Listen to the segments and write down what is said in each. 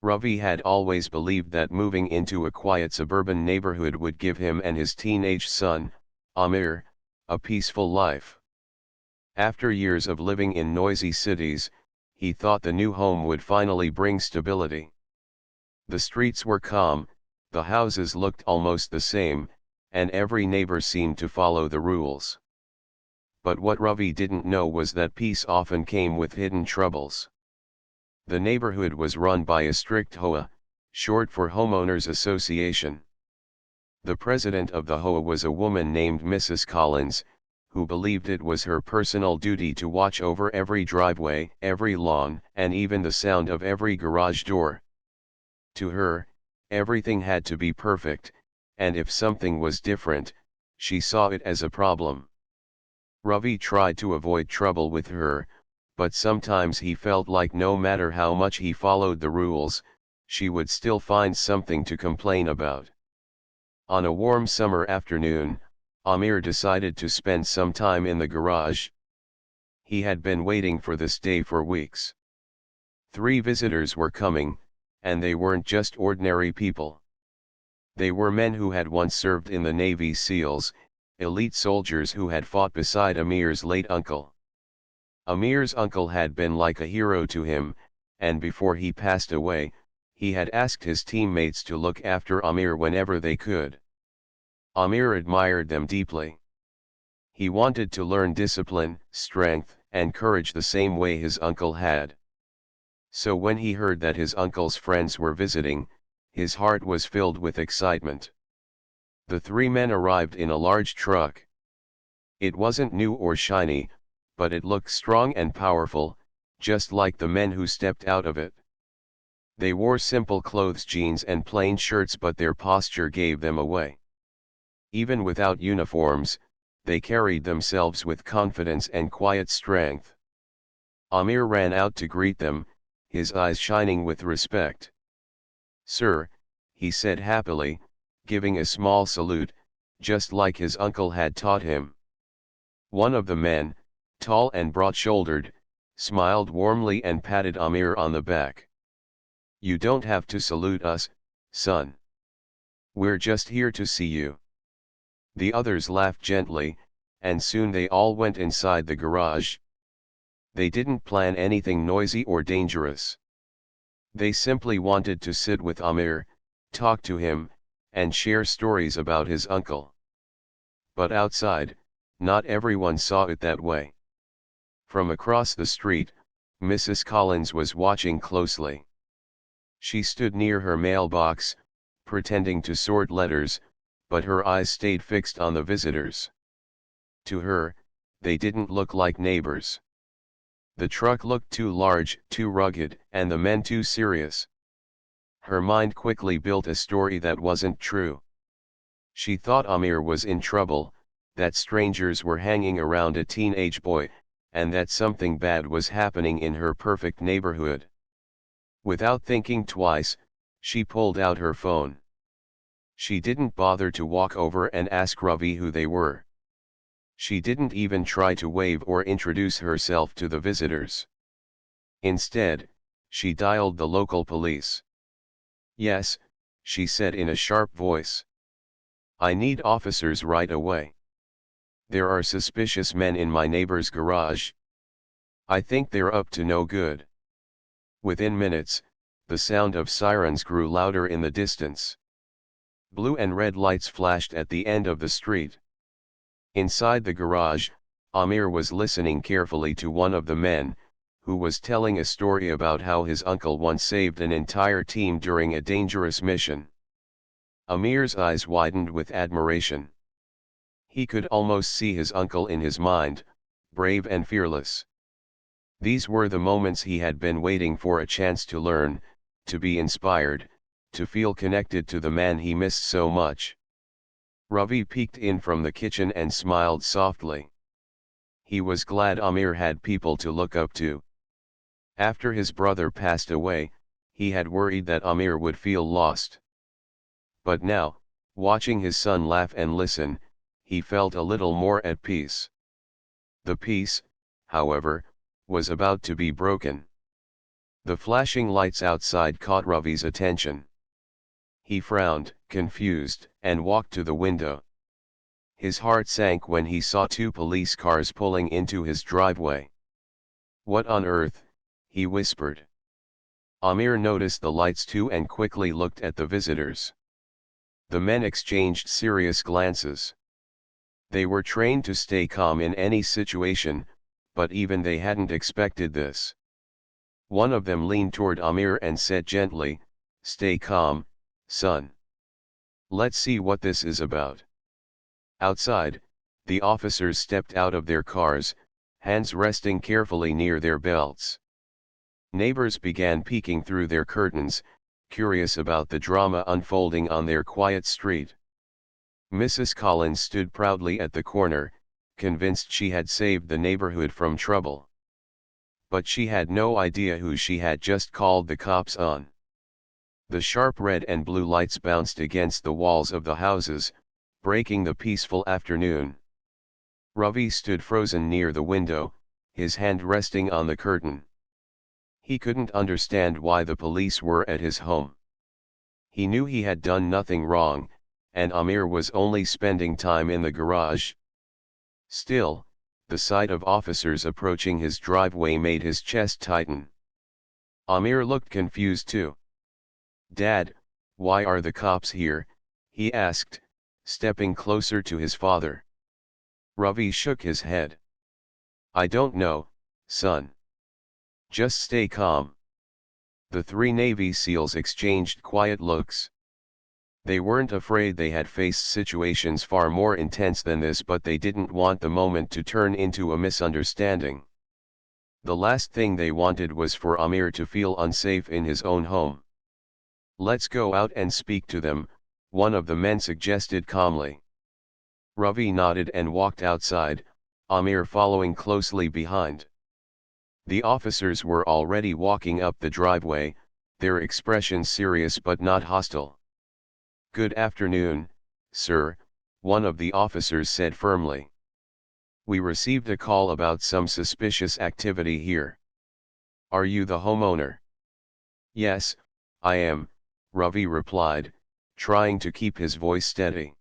Ravi had always believed that moving into a quiet suburban neighborhood would give him and his teenage son, Amir, a peaceful life. After years of living in noisy cities, he thought the new home would finally bring stability. The streets were calm, the houses looked almost the same, and every neighbor seemed to follow the rules. But what Ravi didn't know was that peace often came with hidden troubles. The neighborhood was run by a strict HOA, short for Homeowners Association. The president of the HOA was a woman named Mrs. Collins, who believed it was her personal duty to watch over every driveway, every lawn, and even the sound of every garage door. To her, everything had to be perfect, and if something was different, she saw it as a problem. Ravi tried to avoid trouble with her, but sometimes he felt like no matter how much he followed the rules, she would still find something to complain about. On a warm summer afternoon, Amir decided to spend some time in the garage. He had been waiting for this day for weeks. 3 visitors were coming, and they weren't just ordinary people. They were men who had once served in the Navy SEALs, elite soldiers who had fought beside Amir's late uncle. Amir's uncle had been like a hero to him, and before he passed away, he had asked his teammates to look after Amir whenever they could. Amir admired them deeply. He wanted to learn discipline, strength, and courage the same way his uncle had. So when he heard that his uncle's friends were visiting, his heart was filled with excitement. The 3 men arrived in a large truck. It wasn't new or shiny, but it looked strong and powerful, just like the men who stepped out of it. They wore simple clothes, jeans and plain shirts, but their posture gave them away. Even without uniforms, they carried themselves with confidence and quiet strength. Amir ran out to greet them, his eyes shining with respect. "Sir," he said happily, giving a small salute, just like his uncle had taught him. One of the men, tall and broad-shouldered, smiled warmly and patted Amir on the back. "You don't have to salute us, son. We're just here to see you." The others laughed gently, and soon they all went inside the garage. They didn't plan anything noisy or dangerous. They simply wanted to sit with Amir, talk to him, and share stories about his uncle. But outside, not everyone saw it that way. From across the street, Mrs. Collins was watching closely. She stood near her mailbox, pretending to sort letters, but her eyes stayed fixed on the visitors. To her, they didn't look like neighbors. The truck looked too large, too rugged, and the men too serious. Her mind quickly built a story that wasn't true. She thought Amir was in trouble, that strangers were hanging around a teenage boy, and that something bad was happening in her perfect neighborhood. Without thinking twice, she pulled out her phone. She didn't bother to walk over and ask Ravi who they were. She didn't even try to wave or introduce herself to the visitors. Instead, she dialed the local police. "Yes," she said in a sharp voice. "I need officers right away. There are suspicious men in my neighbor's garage. I think they're up to no good." Within minutes, the sound of sirens grew louder in the distance. Blue and red lights flashed at the end of the street. Inside the garage, Amir was listening carefully to one of the men, who was telling a story about how his uncle once saved an entire team during a dangerous mission. Amir's eyes widened with admiration. He could almost see his uncle in his mind, brave and fearless. These were the moments he had been waiting for, a chance to learn, to be inspired, to feel connected to the man he missed so much. Ravi peeked in from the kitchen and smiled softly. He was glad Amir had people to look up to. After his brother passed away, he had worried that Amir would feel lost. But now, watching his son laugh and listen, he felt a little more at peace. The peace, however, was about to be broken. The flashing lights outside caught Ravi's attention. He frowned, confused, and walked to the window. His heart sank when he saw two police cars pulling into his driveway. "What on earth?" he whispered. Amir noticed the lights too and quickly looked at the visitors. The men exchanged serious glances. They were trained to stay calm in any situation, but even they hadn't expected this. One of them leaned toward Amir and said gently, "Stay calm, son. Let's see what this is about." Outside, the officers stepped out of their cars, hands resting carefully near their belts. Neighbors began peeking through their curtains, curious about the drama unfolding on their quiet street. Mrs. Collins stood proudly at the corner, convinced she had saved the neighborhood from trouble. But she had no idea who she had just called the cops on. The sharp red and blue lights bounced against the walls of the houses, breaking the peaceful afternoon. Ravi stood frozen near the window, his hand resting on the curtain. He couldn't understand why the police were at his home. He knew he had done nothing wrong, and Amir was only spending time in the garage. Still, the sight of officers approaching his driveway made his chest tighten. Amir looked confused too. "Dad, why are the cops here?" he asked, stepping closer to his father. Ravi shook his head. "I don't know, son. Just stay calm." The three Navy SEALs exchanged quiet looks. They weren't afraid they had faced situations far more intense than this, but they didn't want the moment to turn into a misunderstanding. The last thing they wanted was for Amir to feel unsafe in his own home. "Let's go out and speak to them," one of the men suggested calmly. Ravi nodded and walked outside, Amir following closely behind. The officers were already walking up the driveway, their expressions serious but not hostile. "Good afternoon, sir," one of the officers said firmly. "We received a call about some suspicious activity here. Are you the homeowner?" "Yes, I am," Ravi replied, trying to keep his voice steady.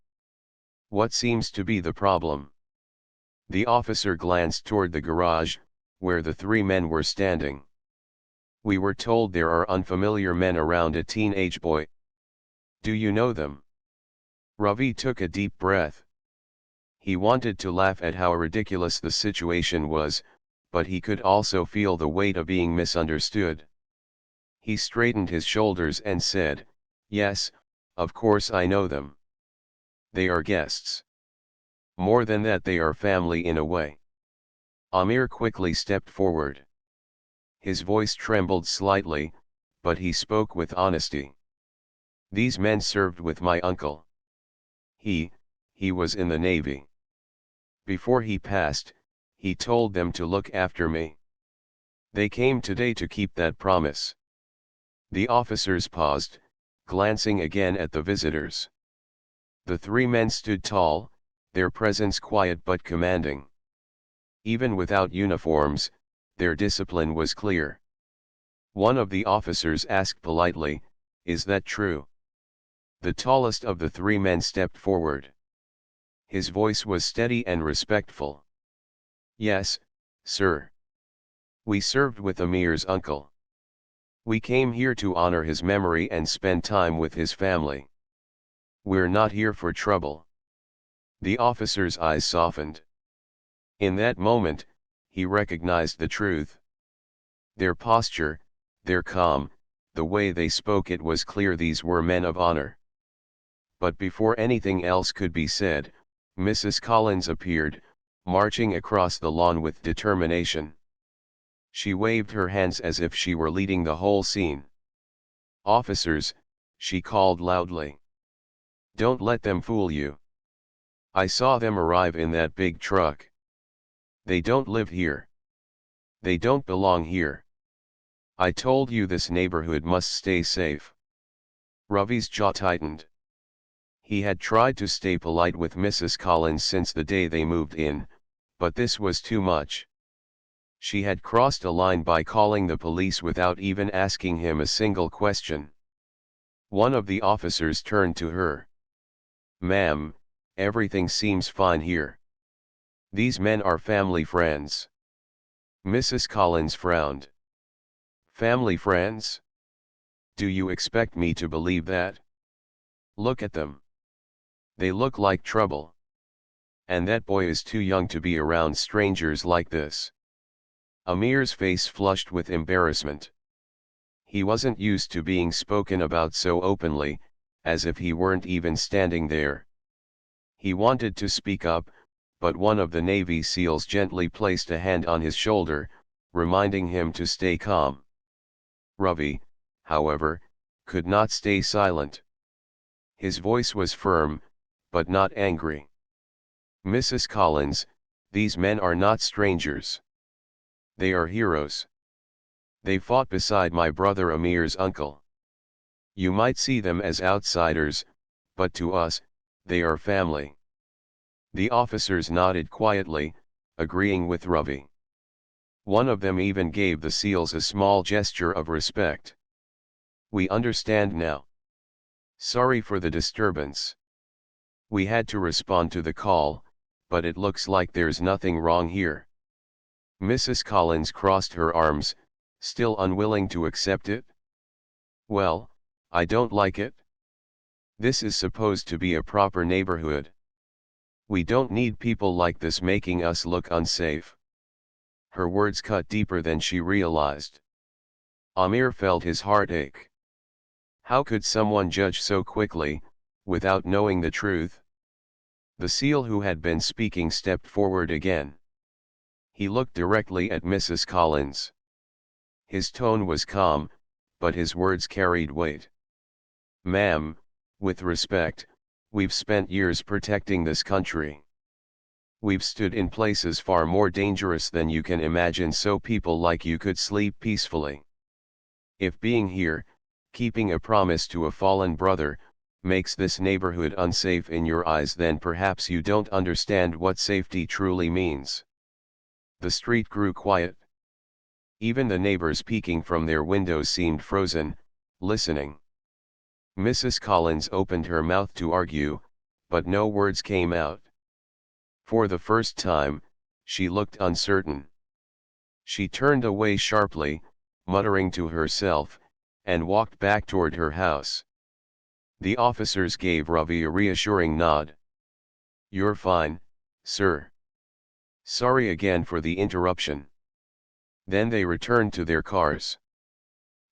"What seems to be the problem?" The officer glanced toward the garage, where the three men were standing. "We were told there are unfamiliar men around a teenage boy. Do you know them?" Ravi took a deep breath. He wanted to laugh at how ridiculous the situation was, but he could also feel the weight of being misunderstood. He straightened his shoulders and said, "Yes, of course I know them. They are guests. More than that, they are family in a way." Amir quickly stepped forward. His voice trembled slightly, but he spoke with honesty. "These men served with my uncle. He was in the Navy. Before he passed, he told them to look after me. They came today to keep that promise." The officers paused, glancing again at the visitors. The three men stood tall, their presence quiet but commanding. Even without uniforms, their discipline was clear. One of the officers asked politely, "Is that true?" The tallest of the three men stepped forward. His voice was steady and respectful. "Yes, sir. We served with Amir's uncle. We came here to honor his memory and spend time with his family. We're not here for trouble." The officer's eyes softened. In that moment, he recognized the truth. Their posture, their calm, the way they spoke, it was clear these were men of honor. But before anything else could be said, Mrs. Collins appeared, marching across the lawn with determination. She waved her hands as if she were leading the whole scene. "Officers," she called loudly. "Don't let them fool you. I saw them arrive in that big truck. They don't live here. They don't belong here. I told you this neighborhood must stay safe." Ravi's jaw tightened. He had tried to stay polite with Mrs. Collins since the day they moved in, but this was too much. She had crossed a line by calling the police without even asking him a single question. One of the officers turned to her. "Ma'am, everything seems fine here. These men are family friends." Mrs. Collins frowned. "Family friends? Do you expect me to believe that? Look at them. They look like trouble. And that boy is too young to be around strangers like this." Amir's face flushed with embarrassment. He wasn't used to being spoken about so openly, as if he weren't even standing there. He wanted to speak up, but one of the Navy SEALs gently placed a hand on his shoulder, reminding him to stay calm. Ravi, however, could not stay silent. His voice was firm, but not angry. "Mrs. Collins, these men are not strangers. They are heroes. They fought beside my brother Amir's uncle. You might see them as outsiders, but to us, they are family." The officers nodded quietly, agreeing with Ravi. One of them even gave the SEALs a small gesture of respect. "We understand now. Sorry for the disturbance. We had to respond to the call, but it looks like there's nothing wrong here." Mrs. Collins crossed her arms, still unwilling to accept it. "Well, I don't like it. This is supposed to be a proper neighborhood. We don't need people like this making us look unsafe." Her words cut deeper than she realized. Amir felt his heart ache. How could someone judge so quickly, without knowing the truth? The SEAL who had been speaking stepped forward again. He looked directly at Mrs. Collins. His tone was calm, but his words carried weight. "Ma'am, with respect, we've spent years protecting this country. We've stood in places far more dangerous than you can imagine so people like you could sleep peacefully. If being here, keeping a promise to a fallen brother, makes this neighborhood unsafe in your eyes, then perhaps you don't understand what safety truly means." The street grew quiet. Even the neighbors peeking from their windows seemed frozen, listening. Mrs. Collins opened her mouth to argue, but no words came out. For the first time, she looked uncertain. She turned away sharply, muttering to herself, and walked back toward her house. The officers gave Ravi a reassuring nod. "You're fine, sir. Sorry again for the interruption." Then they returned to their cars.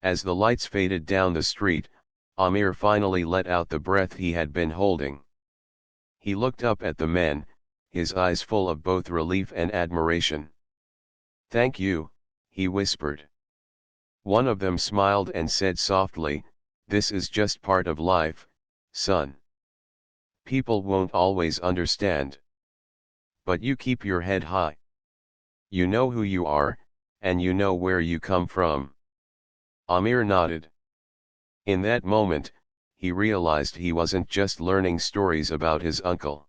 As the lights faded down the street, Amir finally let out the breath he had been holding. He looked up at the men, his eyes full of both relief and admiration. "Thank you," he whispered. One of them smiled and said softly, "This is just part of life, son. People won't always understand. But you keep your head high. You know who you are, and you know where you come from." Amir nodded. In that moment, he realized he wasn't just learning stories about his uncle.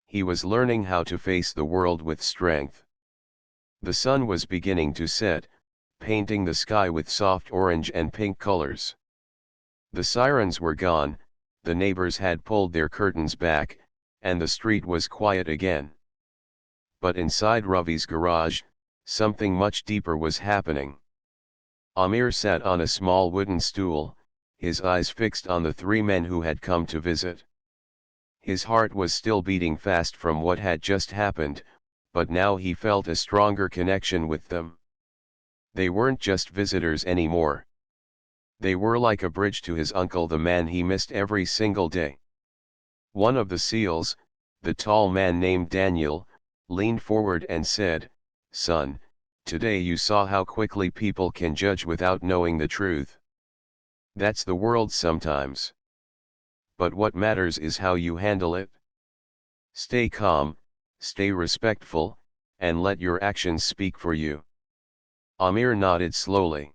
He was learning how to face the world with strength. The sun was beginning to set, painting the sky with soft orange and pink colors. The sirens were gone, the neighbors had pulled their curtains back, and the street was quiet again. But inside Ravi's garage, something much deeper was happening. Amir sat on a small wooden stool, his eyes fixed on the three men who had come to visit. His heart was still beating fast from what had just happened, but now he felt a stronger connection with them. They weren't just visitors anymore. They were like a bridge to his uncle, the man he missed every single day. One of the SEALs, the tall man named Daniel, leaned forward and said, "Son, today you saw how quickly people can judge without knowing the truth. That's the world sometimes. But what matters is how you handle it. Stay calm, stay respectful, and let your actions speak for you." Amir nodded slowly.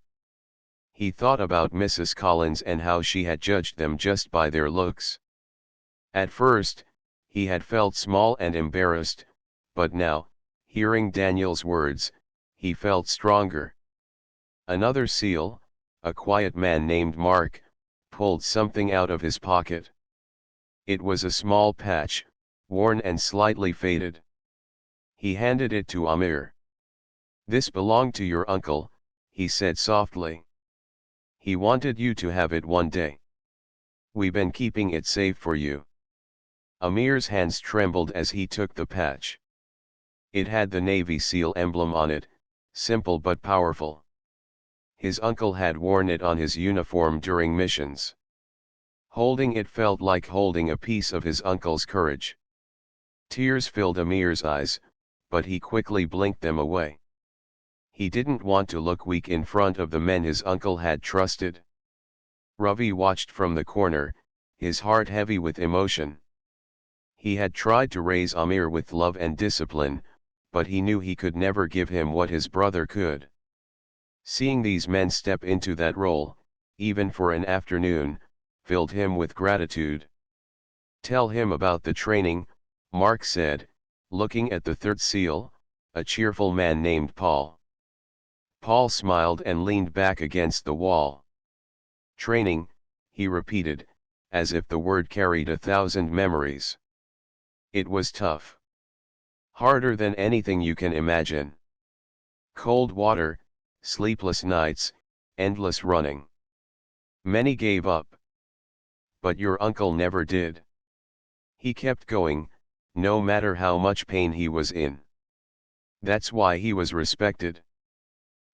He thought about Mrs. Collins and how she had judged them just by their looks. At first, he had felt small and embarrassed, but now, hearing Daniel's words, he felt stronger. Another seal, a quiet man named Mark, pulled something out of his pocket. It was a small patch, worn and slightly faded. He handed it to Amir. "This belonged to your uncle," he said softly. "He wanted you to have it one day. We've been keeping it safe for you." Amir's hands trembled as he took the patch. It had the Navy SEAL emblem on it, simple but powerful. His uncle had worn it on his uniform during missions. Holding it felt like holding a piece of his uncle's courage. Tears filled Amir's eyes, but he quickly blinked them away. He didn't want to look weak in front of the men his uncle had trusted. Ravi watched from the corner, his heart heavy with emotion. He had tried to raise Amir with love and discipline, but he knew he could never give him what his brother could. Seeing these men step into that role, even for an afternoon, filled him with gratitude. "Tell him about the training," Mark said, looking at the third SEAL, a cheerful man named Paul. Paul smiled and leaned back against the wall. "Training," he repeated, as if the word carried 1,000 memories. "It was tough. Harder than anything you can imagine. Cold water, sleepless nights, endless running. Many gave up. But your uncle never did. He kept going, no matter how much pain he was in. That's why he was respected.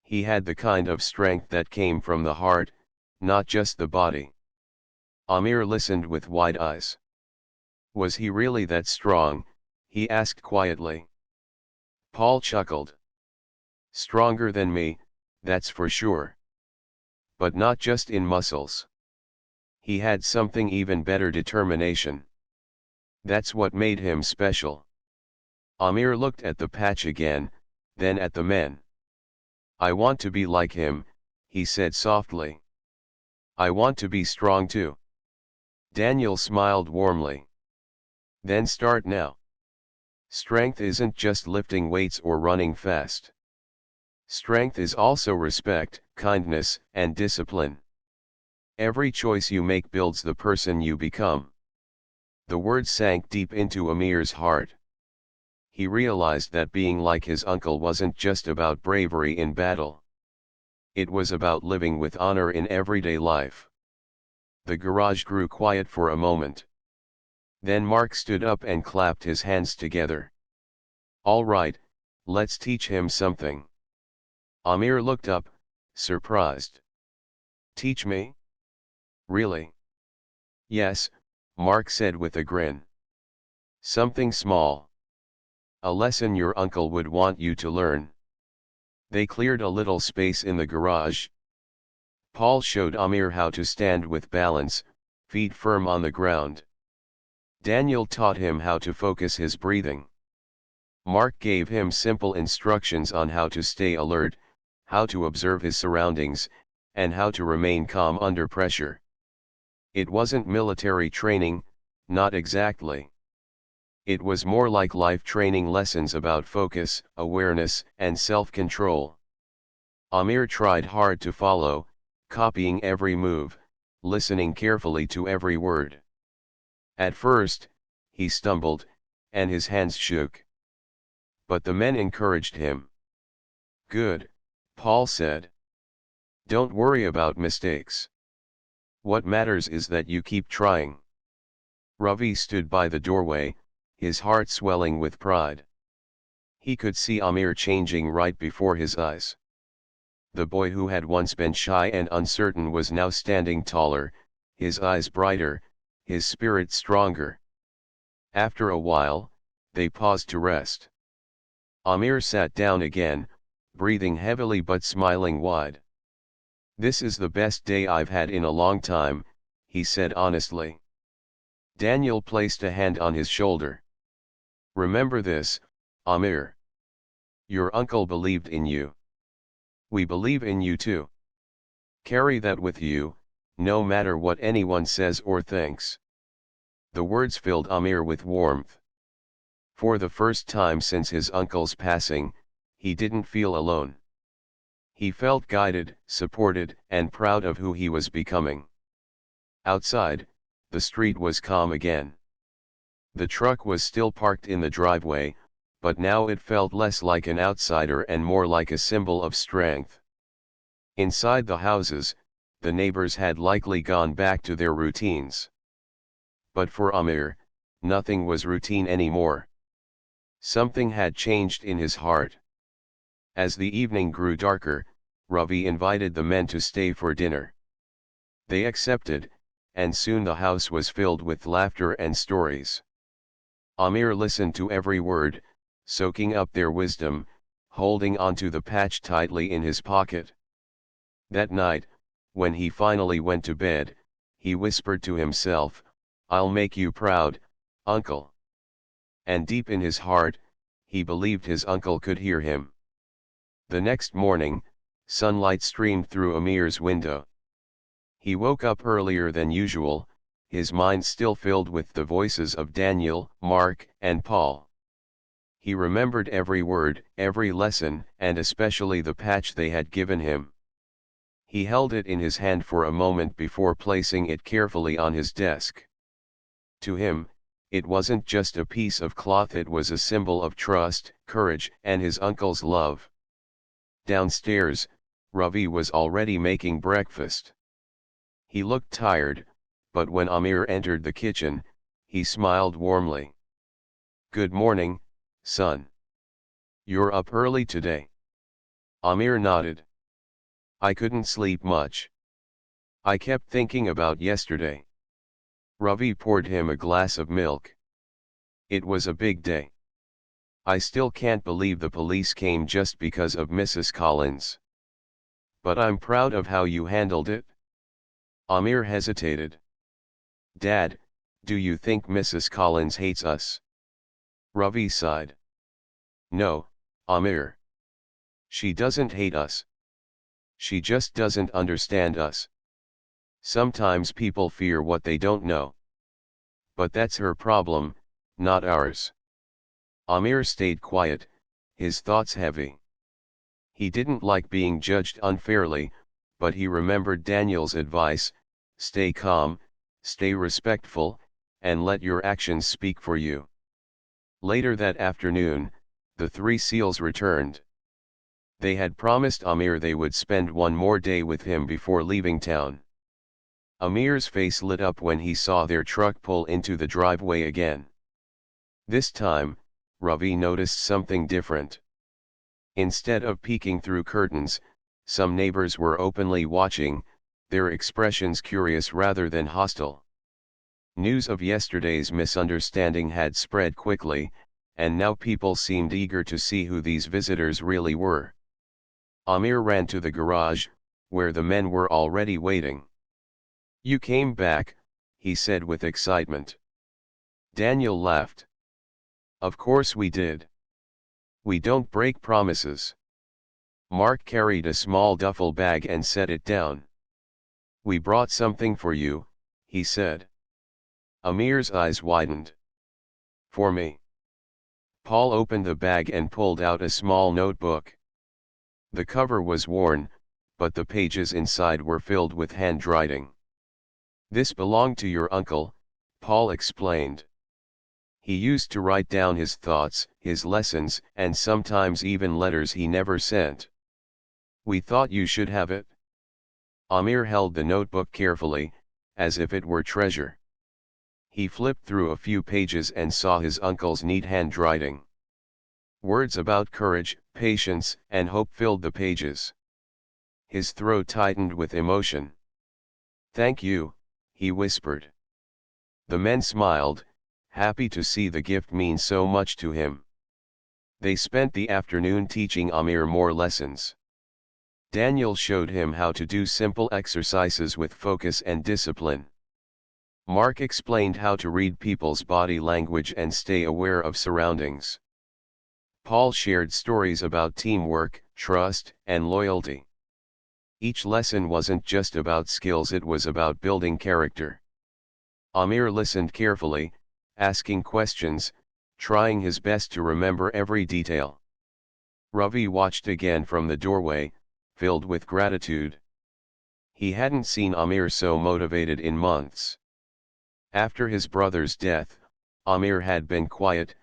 He had the kind of strength that came from the heart, not just the body." Amir listened with wide eyes. "Was he really that strong?" he asked quietly. Paul chuckled. "Stronger than me, that's for sure. But not just in muscles. He had something even better: determination. That's what made him special." Amir looked at the patch again, then at the men. "I want to be like him," he said softly. "I want to be strong too." Daniel smiled warmly. "Then start now. Strength isn't just lifting weights or running fast. Strength is also respect, kindness, and discipline. Every choice you make builds the person you become." The words sank deep into Amir's heart. He realized that being like his uncle wasn't just about bravery in battle. It was about living with honor in everyday life. The garage grew quiet for a moment. Then Mark stood up and clapped his hands together. "All right, let's teach him something." Amir looked up, surprised. "Teach me? Really?" "Yes," Mark said with a grin. "Something small. A lesson your uncle would want you to learn." They cleared a little space in the garage. Paul showed Amir how to stand with balance, feet firm on the ground. Daniel taught him how to focus his breathing. Mark gave him simple instructions on how to stay alert, how to observe his surroundings, and how to remain calm under pressure. It wasn't military training, not exactly. It was more like life training lessons about focus, awareness, and self-control. Amir tried hard to follow, copying every move, listening carefully to every word. At first, he stumbled, and his hands shook. But the men encouraged him. "Good," Paul said. "Don't worry about mistakes. What matters is that you keep trying." Ravi stood by the doorway, his heart swelling with pride. He could see Amir changing right before his eyes. The boy who had once been shy and uncertain was now standing taller, his eyes brighter, his spirit stronger. After a while, they paused to rest. Amir sat down again, breathing heavily but smiling wide. "This is the best day I've had in a long time," he said honestly. Daniel placed a hand on his shoulder. "Remember this, Amir. Your uncle believed in you. We believe in you too. Carry that with you, no matter what anyone says or thinks." The words filled Amir with warmth. For the first time since his uncle's passing, he didn't feel alone. He felt guided, supported, and proud of who he was becoming. Outside, the street was calm again. The truck was still parked in the driveway, but now it felt less like an outsider and more like a symbol of strength. Inside the houses, the neighbors had likely gone back to their routines. But for Amir, nothing was routine anymore. Something had changed in his heart. As the evening grew darker, Ravi invited the men to stay for dinner. They accepted, and soon the house was filled with laughter and stories. Amir listened to every word, soaking up their wisdom, holding onto the patch tightly in his pocket. That night, when he finally went to bed, he whispered to himself, "I'll make you proud, uncle." And deep in his heart, he believed his uncle could hear him. The next morning, sunlight streamed through Amir's window. He woke up earlier than usual, his mind still filled with the voices of Daniel, Mark, and Paul. He remembered every word, every lesson, and especially the patch they had given him. He held it in his hand for a moment before placing it carefully on his desk. To him, it wasn't just a piece of cloth, it was a symbol of trust, courage, and his uncle's love. Downstairs, Ravi was already making breakfast. He looked tired, but when Amir entered the kitchen, he smiled warmly. "Good morning, son. You're up early today." Amir nodded. "I couldn't sleep much. I kept thinking about yesterday." Ravi poured him a glass of milk. "It was a big day. I still can't believe the police came just because of Mrs. Collins. But I'm proud of how you handled it." Amir hesitated. "Dad, do you think Mrs. Collins hates us?" Ravi sighed. "No, Amir. She doesn't hate us. She just doesn't understand us. Sometimes people fear what they don't know. But that's her problem, not ours." Amir stayed quiet, his thoughts heavy. He didn't like being judged unfairly, but he remembered Daniel's advice: stay calm, stay respectful, and let your actions speak for you. Later that afternoon, the three SEALs returned. They had promised Amir they would spend one more day with him before leaving town. Amir's face lit up when he saw their truck pull into the driveway again. This time, Ravi noticed something different. Instead of peeking through curtains, some neighbors were openly watching, their expressions curious rather than hostile. News of yesterday's misunderstanding had spread quickly, and now people seemed eager to see who these visitors really were. Amir ran to the garage, where the men were already waiting. "You came back," he said with excitement. Daniel laughed. "Of course we did. We don't break promises." Mark carried a small duffel bag and set it down. "We brought something for you," he said. Amir's eyes widened. "For me?" Paul opened the bag and pulled out a small notebook. The cover was worn, but the pages inside were filled with handwriting. "This belonged to your uncle," Paul explained. "He used to write down his thoughts, his lessons, and sometimes even letters he never sent. We thought you should have it." Amir held the notebook carefully, as if it were treasure. He flipped through a few pages and saw his uncle's neat handwriting. Words about courage, patience, and hope filled the pages. His throat tightened with emotion. "Thank you," he whispered. The men smiled, happy to see the gift mean so much to him. They spent the afternoon teaching Amir more lessons. Daniel showed him how to do simple exercises with focus and discipline. Mark explained how to read people's body language and stay aware of surroundings. Paul shared stories about teamwork, trust, and loyalty. Each lesson wasn't just about skills, it was about building character. Amir listened carefully, asking questions, trying his best to remember every detail. Ravi watched again from the doorway, filled with gratitude. He hadn't seen Amir so motivated in months. After his brother's death, Amir had been quiet,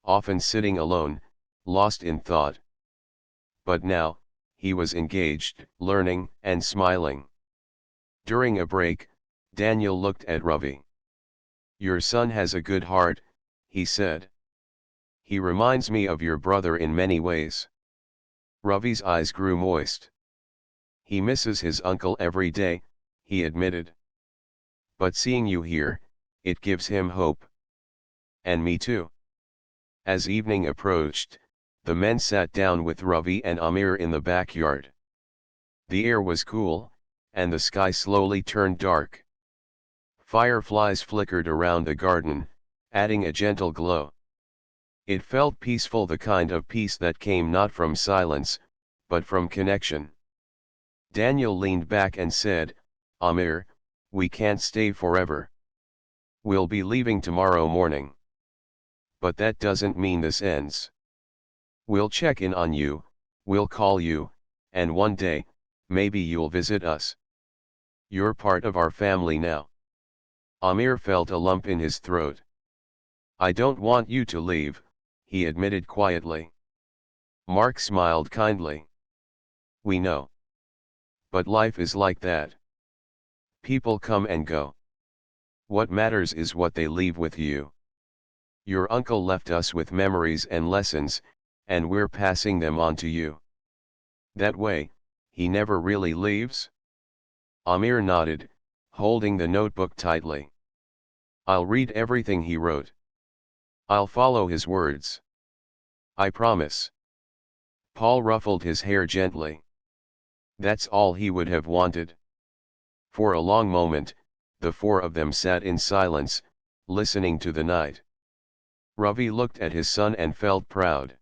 often sitting alone, lost in thought. But now, he was engaged, learning, and smiling. During a break, Daniel looked at Ravi. "Your son has a good heart," he said. "He reminds me of your brother in many ways." Ravi's eyes grew moist. "He misses his uncle every day," he admitted. "But seeing you here, it gives him hope." "And me too." As evening approached, the men sat down with Ravi and Amir in the backyard. The air was cool, and the sky slowly turned dark. Fireflies flickered around the garden, adding a gentle glow. It felt peaceful, the kind of peace that came not from silence, but from connection. Daniel leaned back and said, "Amir, we can't stay forever. We'll be leaving tomorrow morning. But that doesn't mean this ends. We'll check in on you, we'll call you, and one day, maybe you'll visit us. You're part of our family now." Amir felt a lump in his throat. "I don't want you to leave," he admitted quietly. Mark smiled kindly. "We know. But life is like that. People come and go. What matters is what they leave with you. Your uncle left us with memories and lessons, and we're passing them on to you. That way, he never really leaves?" Amir nodded, holding the notebook tightly. "I'll read everything he wrote. I'll follow his words. I promise." Paul ruffled his hair gently. That's all he would have wanted. For a long moment, the four of them sat in silence, listening to the night. Ravi looked at his son and felt proud.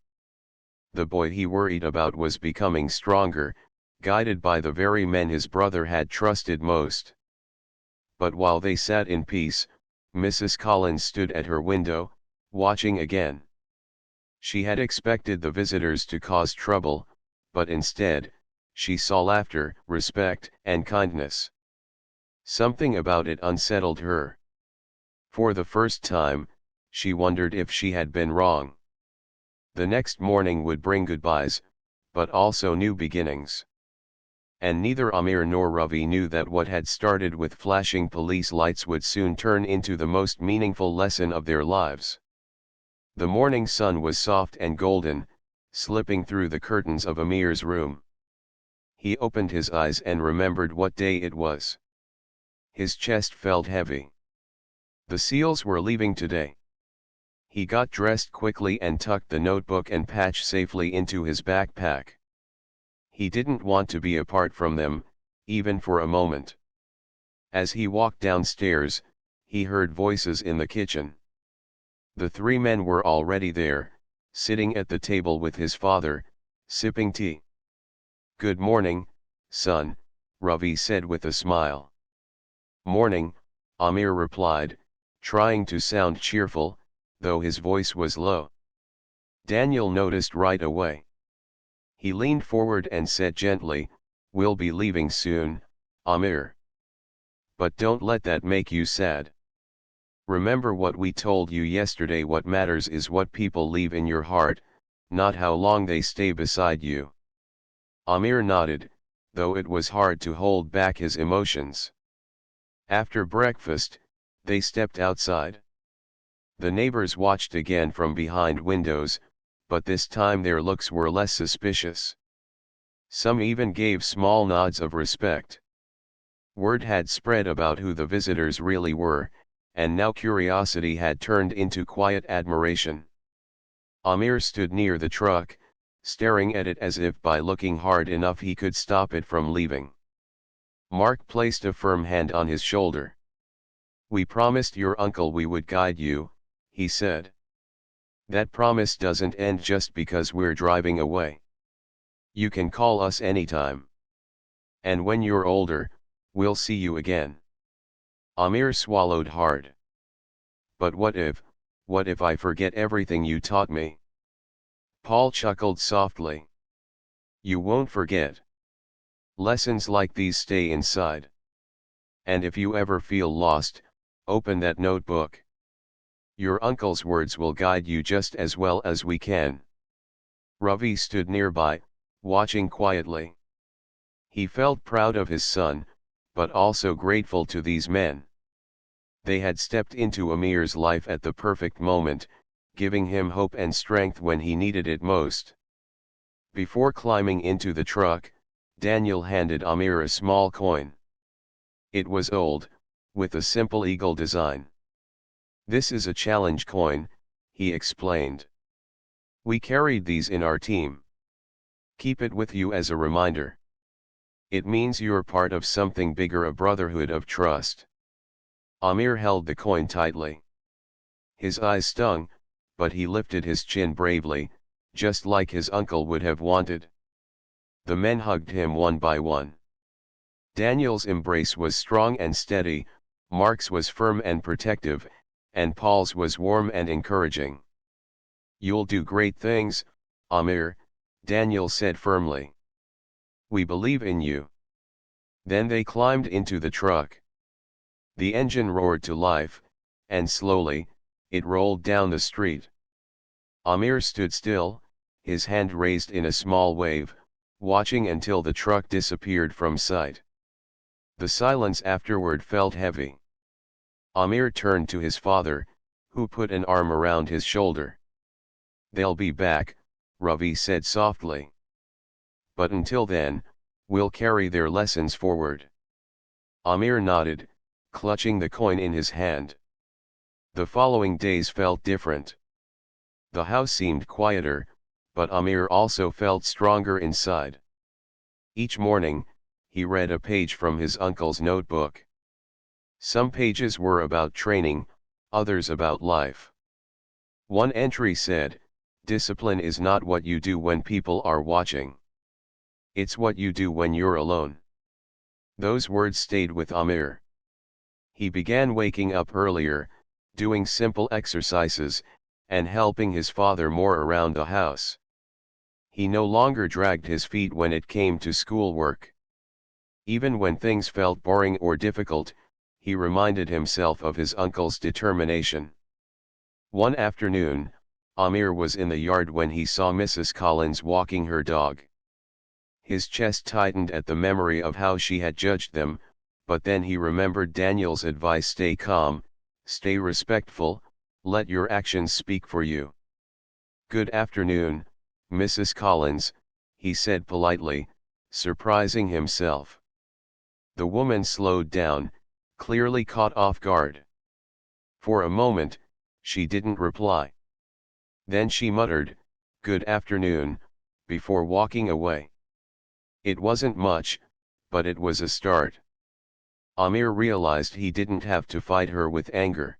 The boy he worried about was becoming stronger, guided by the very men his brother had trusted most. But while they sat in peace, Mrs. Collins stood at her window, watching again. She had expected the visitors to cause trouble, but instead, she saw laughter, respect, and kindness. Something about it unsettled her. For the first time, she wondered if she had been wrong. The next morning would bring goodbyes, but also new beginnings. And neither Amir nor Ravi knew that what had started with flashing police lights would soon turn into the most meaningful lesson of their lives. The morning sun was soft and golden, slipping through the curtains of Amir's room. He opened his eyes and remembered what day it was. His chest felt heavy. The seals were leaving today. He got dressed quickly and tucked the notebook and patch safely into his backpack. He didn't want to be apart from them, even for a moment. As he walked downstairs, he heard voices in the kitchen. The three men were already there, sitting at the table with his father, sipping tea. "Good morning, son," Ravi said with a smile. "Morning," Amir replied, trying to sound cheerful, though his voice was low. Daniel noticed right away. He leaned forward and said gently, "We'll be leaving soon, Amir. But don't let that make you sad. Remember what we told you yesterday: what matters is what people leave in your heart, not how long they stay beside you." Amir nodded, though it was hard to hold back his emotions. After breakfast, they stepped outside. The neighbors watched again from behind windows, but this time their looks were less suspicious. Some even gave small nods of respect. Word had spread about who the visitors really were, and now curiosity had turned into quiet admiration. Amir stood near the truck, staring at it as if by looking hard enough he could stop it from leaving. Mark placed a firm hand on his shoulder. "We promised your uncle we would guide you," he said. "That promise doesn't end just because we're driving away. You can call us anytime. And when you're older, we'll see you again." Amir swallowed hard. "But what if I forget everything you taught me?" Paul chuckled softly. You won't forget. Lessons like these stay inside. And if you ever feel lost, open that notebook. Your uncle's words will guide you just as well as we can. Ravi stood nearby, watching quietly. He felt proud of his son, but also grateful to these men. They had stepped into Amir's life at the perfect moment, giving him hope and strength when he needed it most. Before climbing into the truck, Daniel handed Amir a small coin. It was old, with a simple eagle design. "This is a challenge coin," he explained. "We carried these in our team. Keep it with you as a reminder. It means you're part of something bigger, a brotherhood of trust." Amir held the coin tightly. His eyes stung, but he lifted his chin bravely, just like his uncle would have wanted. The men hugged him one by one. Daniel's embrace was strong and steady, Mark's was firm and protective, and Paul's was warm and encouraging. "You'll do great things, Amir," Daniel said firmly. "We believe in you." Then they climbed into the truck. The engine roared to life, and slowly, it rolled down the street. Amir stood still, his hand raised in a small wave, watching until the truck disappeared from sight. The silence afterward felt heavy. Amir turned to his father, who put an arm around his shoulder. "They'll be back," Ravi said softly. "But until then, we'll carry their lessons forward." Amir nodded, clutching the coin in his hand. The following days felt different. The house seemed quieter, but Amir also felt stronger inside. Each morning, he read a page from his uncle's notebook. Some pages were about training, others about life. One entry said, "Discipline is not what you do when people are watching. It's what you do when you're alone." Those words stayed with Amir. He began waking up earlier, doing simple exercises, and helping his father more around the house. He no longer dragged his feet when it came to schoolwork. Even when things felt boring or difficult, he reminded himself of his uncle's determination. One afternoon, Amir was in the yard when he saw Mrs. Collins walking her dog. His chest tightened at the memory of how she had judged them, but then he remembered Daniel's advice: stay calm, stay respectful, let your actions speak for you. "Good afternoon, Mrs. Collins," he said politely, surprising himself. The woman slowed down, clearly caught off guard. For a moment, she didn't reply. Then she muttered, "Good afternoon," before walking away. It wasn't much, but it was a start. Amir realized he didn't have to fight her with anger.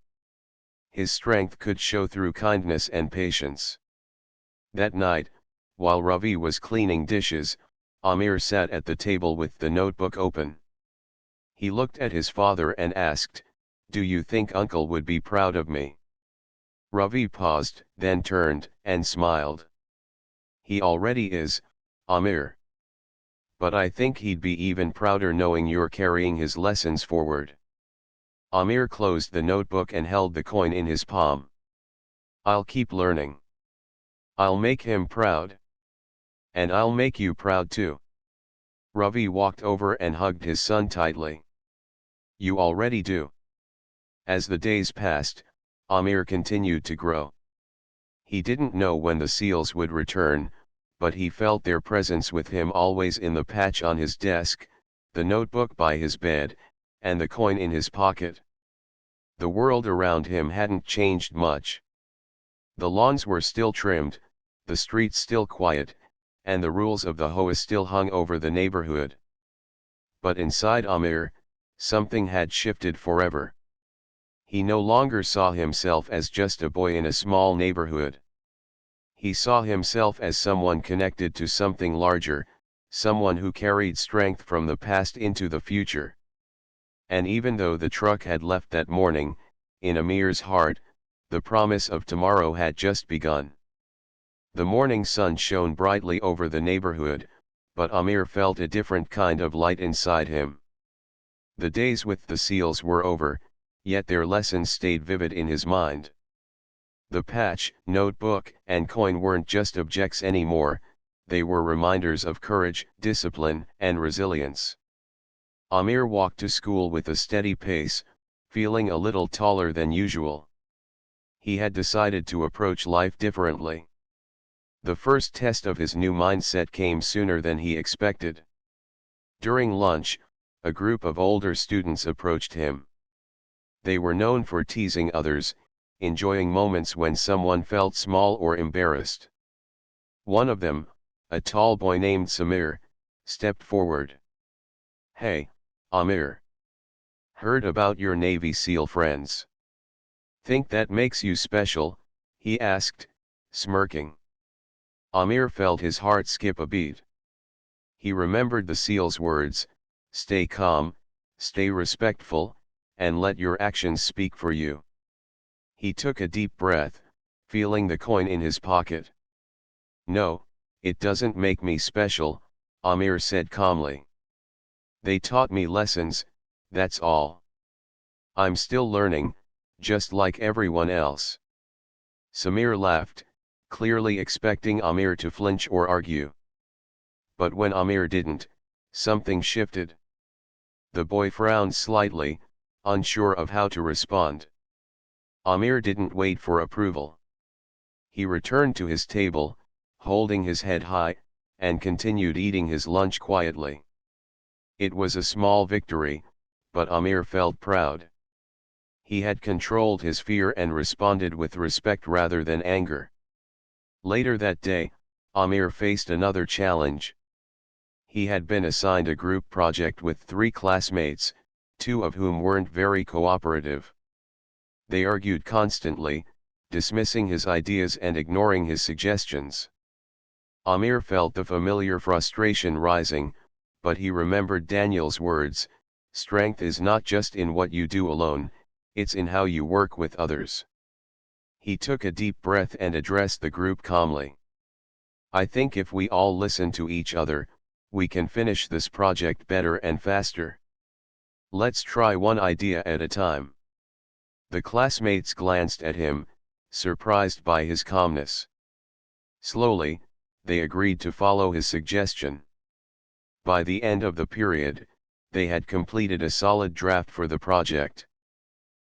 His strength could show through kindness and patience. That night, while Ravi was cleaning dishes, Amir sat at the table with the notebook open. He looked at his father and asked, "Do you think Uncle would be proud of me?" Ravi paused, then turned and smiled. "He already is, Amir. But I think he'd be even prouder knowing you're carrying his lessons forward." Amir closed the notebook and held the coin in his palm. "I'll keep learning. I'll make him proud. And I'll make you proud too." Ravi walked over and hugged his son tightly. "You already do." As the days passed, Amir continued to grow. He didn't know when the seals would return, but he felt their presence with him always, in the patch on his desk, the notebook by his bed, and the coin in his pocket. The world around him hadn't changed much. The lawns were still trimmed, the streets still quiet, and the rules of the Hoa still hung over the neighborhood. But inside Amir, something had shifted forever. He no longer saw himself as just a boy in a small neighborhood. He saw himself as someone connected to something larger, someone who carried strength from the past into the future. And even though the truck had left that morning, in Amir's heart, the promise of tomorrow had just begun. The morning sun shone brightly over the neighborhood, but Amir felt a different kind of light inside him. The days with the seals were over, yet their lessons stayed vivid in his mind. The patch, notebook, and coin weren't just objects anymore, they were reminders of courage, discipline, and resilience. Amir walked to school with a steady pace, feeling a little taller than usual. He had decided to approach life differently. The first test of his new mindset came sooner than he expected. During lunch, a group of older students approached him. They were known for teasing others, enjoying moments when someone felt small or embarrassed. One of them, a tall boy named Samir, stepped forward. "Hey, Amir. Heard about your Navy SEAL friends. Think that makes you special?" he asked, smirking. Amir felt his heart skip a beat. He remembered the SEAL's words, "Stay calm, stay respectful, and let your actions speak for you." He took a deep breath, feeling the coin in his pocket. "No, it doesn't make me special," Amir said calmly. "They taught me lessons, that's all. I'm still learning, just like everyone else." Samir laughed, clearly expecting Amir to flinch or argue. But when Amir didn't, something shifted. The boy frowned slightly, unsure of how to respond. Amir didn't wait for approval. He returned to his table, holding his head high, and continued eating his lunch quietly. It was a small victory, but Amir felt proud. He had controlled his fear and responded with respect rather than anger. Later that day, Amir faced another challenge. He had been assigned a group project with 3 classmates, 2 of whom weren't very cooperative. They argued constantly, dismissing his ideas and ignoring his suggestions. Amir felt the familiar frustration rising, but he remembered Daniel's words, "Strength is not just in what you do alone, it's in how you work with others." He took a deep breath and addressed the group calmly. "I think if we all listen to each other, we can finish this project better and faster. Let's try one idea at a time." The classmates glanced at him, surprised by his calmness. Slowly, they agreed to follow his suggestion. By the end of the period, they had completed a solid draft for the project.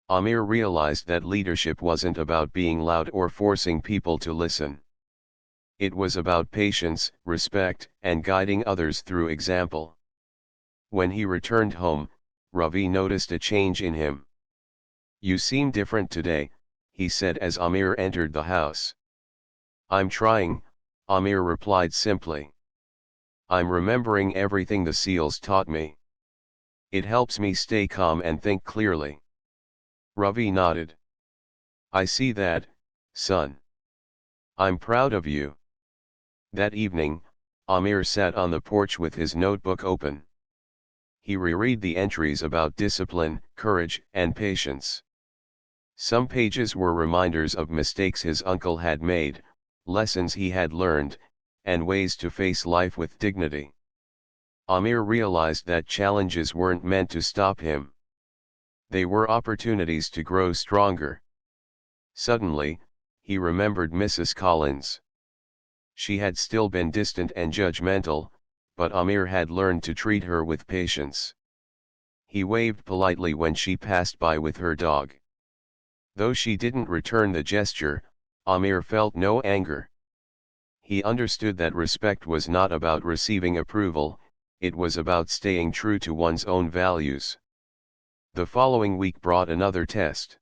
Amir realized that leadership wasn't about being loud or forcing people to listen. It was about patience, respect, and guiding others through example. When he returned home, Ravi noticed a change in him. "You seem different today," he said as Amir entered the house. "I'm trying," Amir replied simply. "I'm remembering everything the SEALs taught me. It helps me stay calm and think clearly." Ravi nodded. "I see that, son. I'm proud of you." That evening, Amir sat on the porch with his notebook open. He reread the entries about discipline, courage, and patience. Some pages were reminders of mistakes his uncle had made, lessons he had learned, and ways to face life with dignity. Amir realized that challenges weren't meant to stop him. They were opportunities to grow stronger. Suddenly, he remembered Mrs. Collins. She had still been distant and judgmental, but Amir had learned to treat her with patience. He waved politely when she passed by with her dog. Though she didn't return the gesture, Amir felt no anger. He understood that respect was not about receiving approval, it was about staying true to one's own values. The following week brought another test.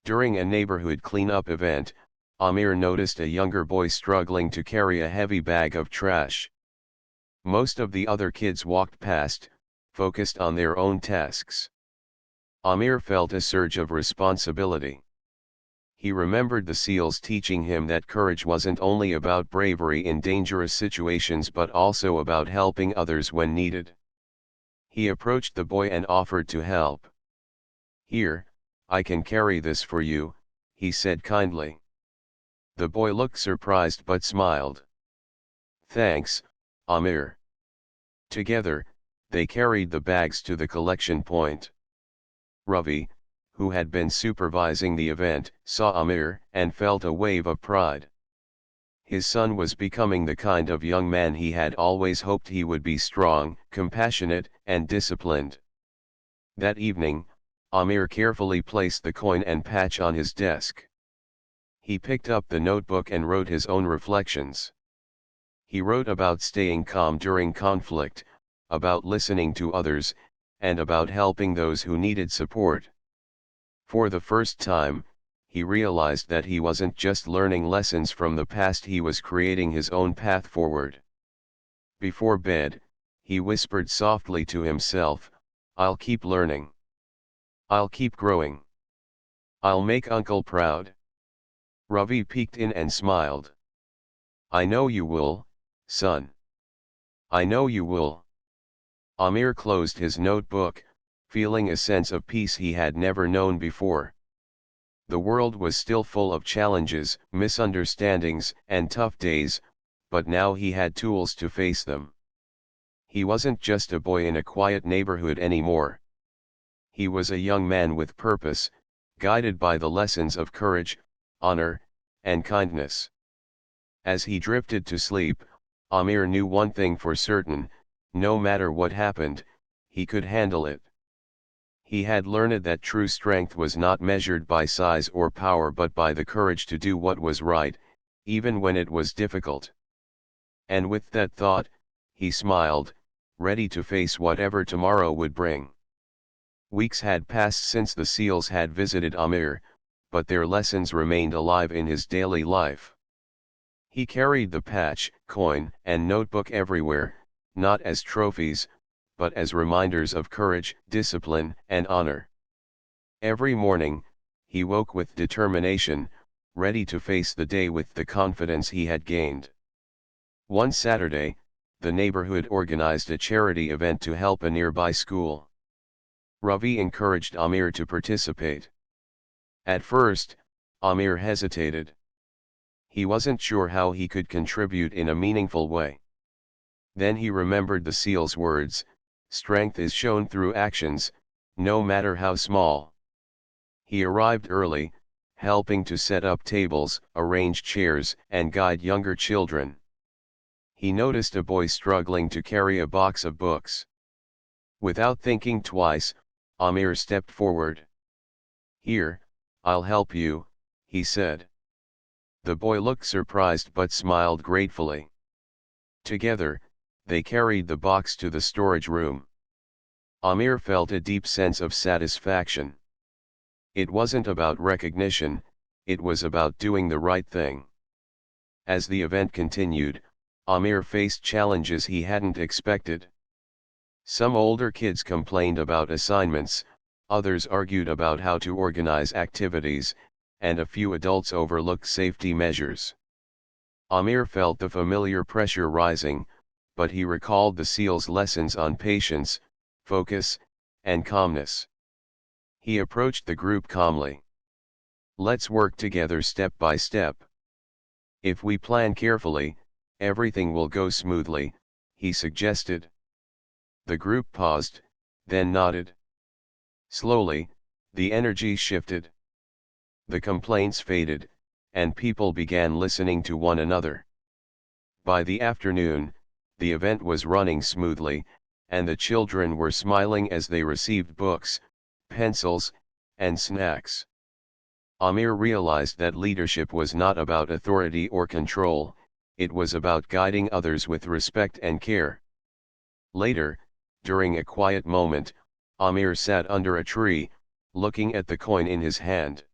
During a neighborhood cleanup event, Amir noticed a younger boy struggling to carry a heavy bag of trash. Most of the other kids walked past, focused on their own tasks. Amir felt a surge of responsibility. He remembered the SEALs teaching him that courage wasn't only about bravery in dangerous situations but also about helping others when needed. He approached the boy and offered to help. "Here, I can carry this for you," he said kindly. The boy looked surprised but smiled. "Thanks, Amir." Together, they carried the bags to the collection point. Ravi, who had been supervising the event, saw Amir and felt a wave of pride. His son was becoming the kind of young man he had always hoped he would be: strong, compassionate, and disciplined. That evening, Amir carefully placed the coin and patch on his desk. He picked up the notebook and wrote his own reflections. He wrote about staying calm during conflict, about listening to others, and about helping those who needed support. For the first time, he realized that he wasn't just learning lessons from the past, he was creating his own path forward. Before bed, he whispered softly to himself, "I'll keep learning. I'll keep growing. I'll make Uncle proud." Ravi peeked in and smiled. "I know you will, son. I know you will." Amir closed his notebook, feeling a sense of peace he had never known before. The world was still full of challenges, misunderstandings, and tough days, but now he had tools to face them. He wasn't just a boy in a quiet neighborhood anymore. He was a young man with purpose, guided by the lessons of courage, honor, and kindness. As he drifted to sleep, Amir knew one thing for certain: no matter what happened, he could handle it. He had learned that true strength was not measured by size or power but by the courage to do what was right, even when it was difficult. And with that thought, he smiled, ready to face whatever tomorrow would bring. Weeks had passed since the seals had visited Amir, but their lessons remained alive in his daily life. He carried the patch, coin, and notebook everywhere, not as trophies, but as reminders of courage, discipline, and honor. Every morning, he woke with determination, ready to face the day with the confidence he had gained. One Saturday, the neighborhood organized a charity event to help a nearby school. Ravi encouraged Amir to participate. At first, Amir hesitated. He wasn't sure how he could contribute in a meaningful way. Then he remembered the seal's words: "Strength is shown through actions, no matter how small." He arrived early, helping to set up tables, arrange chairs, and guide younger children. He noticed a boy struggling to carry a box of books. Without thinking twice, Amir stepped forward. "Here, I'll help you," he said. The boy looked surprised but smiled gratefully. Together, they carried the box to the storage room. Amir felt a deep sense of satisfaction. It wasn't about recognition, it was about doing the right thing. As the event continued, Amir faced challenges he hadn't expected. Some older kids complained about assignments, others argued about how to organize activities, and a few adults overlooked safety measures. Amir felt the familiar pressure rising, but he recalled the SEAL's lessons on patience, focus, and calmness. He approached the group calmly. "Let's work together step by step. If we plan carefully, everything will go smoothly," he suggested. The group paused, then nodded. Slowly, the energy shifted. The complaints faded, and people began listening to one another. By the afternoon, the event was running smoothly, and the children were smiling as they received books, pencils, and snacks. Amir realized that leadership was not about authority or control, it was about guiding others with respect and care. Later, during a quiet moment, Amir sat under a tree, looking at the coin in his hand.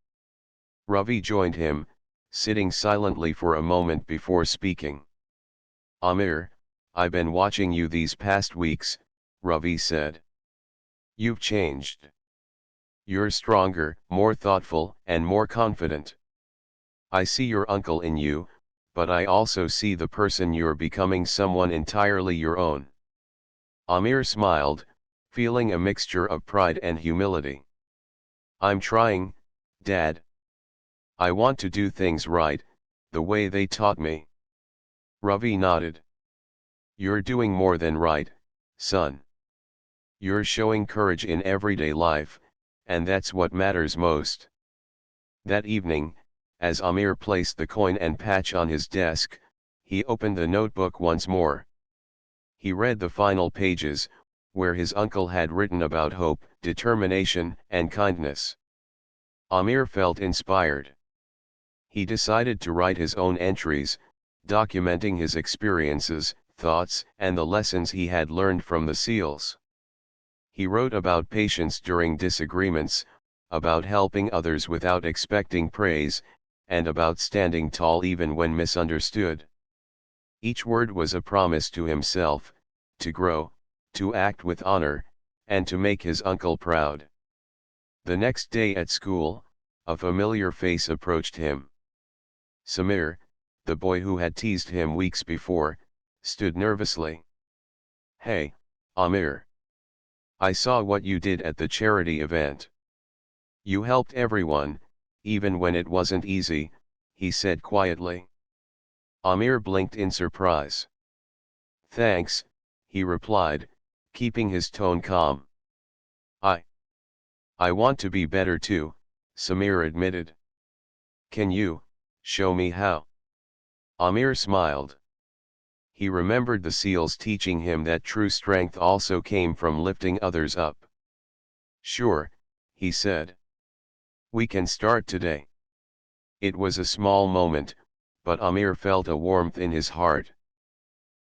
Ravi joined him, sitting silently for a moment before speaking. "Amir, I've been watching you these past weeks," Ravi said. "You've changed. You're stronger, more thoughtful, and more confident. I see your uncle in you, but I also see the person you're becoming, someone entirely your own." Amir smiled, feeling a mixture of pride and humility. "I'm trying, Dad. I want to do things right, the way they taught me." Ravi nodded. "You're doing more than right, son. You're showing courage in everyday life, and that's what matters most." That evening, as Amir placed the coin and patch on his desk, he opened the notebook once more. He read the final pages, where his uncle had written about hope, determination, and kindness. Amir felt inspired. He decided to write his own entries, documenting his experiences, thoughts, and the lessons he had learned from the seals. He wrote about patience during disagreements, about helping others without expecting praise, and about standing tall even when misunderstood. Each word was a promise to himself, to grow, to act with honor, and to make his uncle proud. The next day at school, a familiar face approached him. Samir, the boy who had teased him weeks before, stood nervously. "Hey, Amir. I saw what you did at the charity event. You helped everyone, even when it wasn't easy," he said quietly. Amir blinked in surprise. "Thanks," he replied, keeping his tone calm. I want to be better too," Samir admitted. "Can you show me how?" Amir smiled. He remembered the seals teaching him that true strength also came from lifting others up. "Sure," he said. "We can start today." It was a small moment, but Amir felt a warmth in his heart.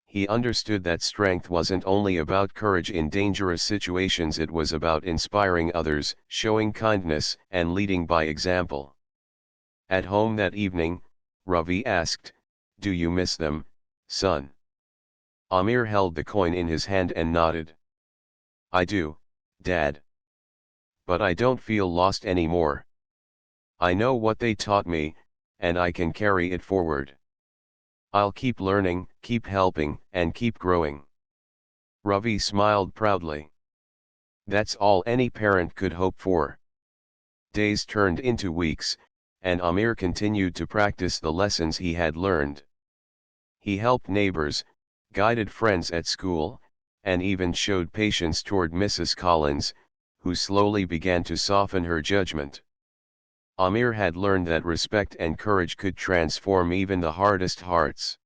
He understood that strength wasn't only about courage in dangerous situations, it was about inspiring others, showing kindness, and leading by example. At home that evening, Ravi asked, "Do you miss them, son?" Amir held the coin in his hand and nodded. "I do, Dad. But I don't feel lost anymore. I know what they taught me, and I can carry it forward. I'll keep learning, keep helping, and keep growing." Ravi smiled proudly. That's all any parent could hope for. Days turned into weeks, and Amir continued to practice the lessons he had learned. He helped neighbors, guided friends at school, and even showed patience toward Mrs. Collins, who slowly began to soften her judgment. Amir had learned that respect and courage could transform even the hardest hearts.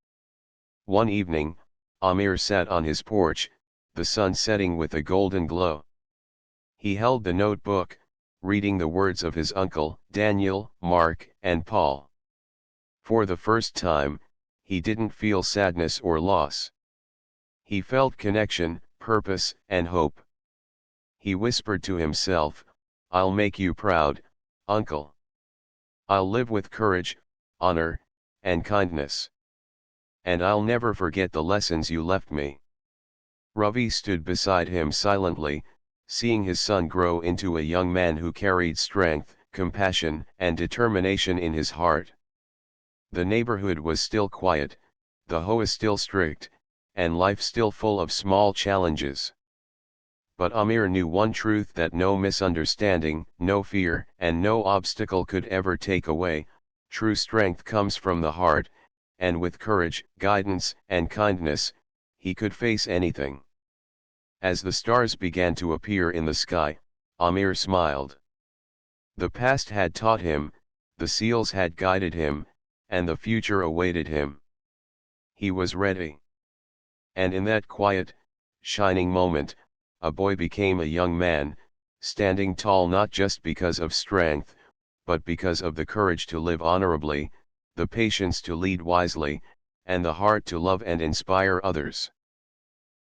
One evening, Amir sat on his porch, the sun setting with a golden glow. He held the notebook, reading the words of his uncle, Daniel, Mark, and Paul. For the first time, he didn't feel sadness or loss. He felt connection, purpose, and hope. He whispered to himself, "I'll make you proud, Uncle. I'll live with courage, honor, and kindness. And I'll never forget the lessons you left me." Ravi stood beside him silently, seeing his son grow into a young man who carried strength, compassion, and determination in his heart. The neighborhood was still quiet, the hoe still strict, and life still full of small challenges. But Amir knew one truth that no misunderstanding, no fear, and no obstacle could ever take away: true strength comes from the heart, and with courage, guidance, and kindness, he could face anything. As the stars began to appear in the sky, Amir smiled. The past had taught him, the seals had guided him, and the future awaited him. He was ready. And in that quiet, shining moment, a boy became a young man, standing tall not just because of strength, but because of the courage to live honorably, the patience to lead wisely, and the heart to love and inspire others.